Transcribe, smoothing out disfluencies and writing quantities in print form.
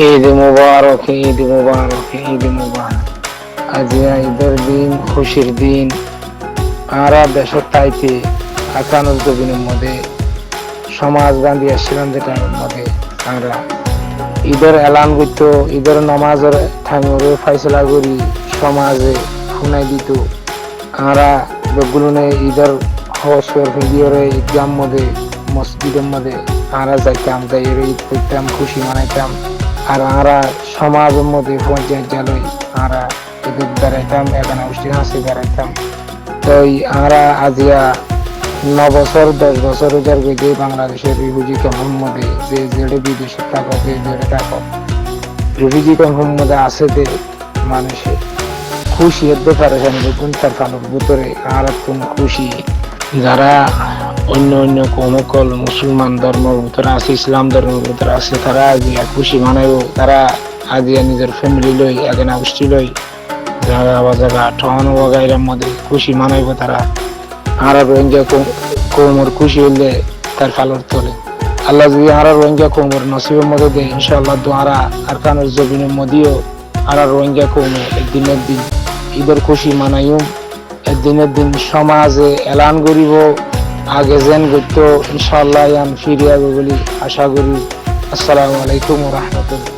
ঈদ মুবারক, ঈদ মুবারক, ঈদ মুবারক। আজি ঈদের দিন, খুশির দিন। আমরা দেশের তাইতে আকানোর জমিনের মধ্যে সমাজ বান্ধি আসছিলাম, যেটার মধ্যে আমরা ঈদের এলান করতো, ঈদের নামাজের ঠাকুরের ফাইসলা করি সমাজে শুনাই দিত। আমরা লোকগুলো ঈদের হসর ভিডিওরে ঈদগাম মধ্যে মসজিদের মধ্যে আমরা যাইতাম, যাই ঈদ করতাম, খুশি মানাইতাম। আর আমরা সমাজের মধ্যে পঞ্চায়েত জালই আমরা ঈদের বেড়াইতাম, এখানে গোষ্ঠী হাসি বেড়াইতাম। তো আমরা আজিয়া 9 বছর 10 বছর রোজার গেছে বাংলাদেশের রিফিউজি ক্যাম্পের মধ্যে যে যেটা বিদেশে থাকো, যে যেটা থাকো রিফিউজি ক্যাম্পের মধ্যে আছে যে মানুষে খুশি হতে পারে দেখুন তার কারণ ভিতরে আর কোন খুশি। যারা অন্য অন্য কমকল মুসলমান ধর্মের ভিতরে আছে, ইসলাম ধর্মের ভিতরে আছে, তারা আজিয়া খুশি মানাইব। তারা আজিয়া নিজের ফ্যামিলি লই, এখানে গোষ্ঠী লই জায়গা বা জায়গা ঠহানো বাগাইরার মধ্যে খুশি মানাইব তারা। আর রোহিঙ্গা কৌমর খুশি হইলে তার ফালর তোলে। আল্লাহ যদি আর রোহিঙ্গা কৌমর নসিবের মধ্যে দেয়, ইনশাআল্লাহ দোয়ারা আর কানের জমিনের মধ্যেও আর রোহিঙ্গা কৌমে একদিনের দিন ঈদের খুশি মানাইম। একদিনের দিন সমাজে এলান করিব আগে যেন করতো, ইনশাআল্লাহ ফিরিয়ে বলি আশা করি। আসসালামু আলাইকুম ওয়া রাহমাতুল্লাহ।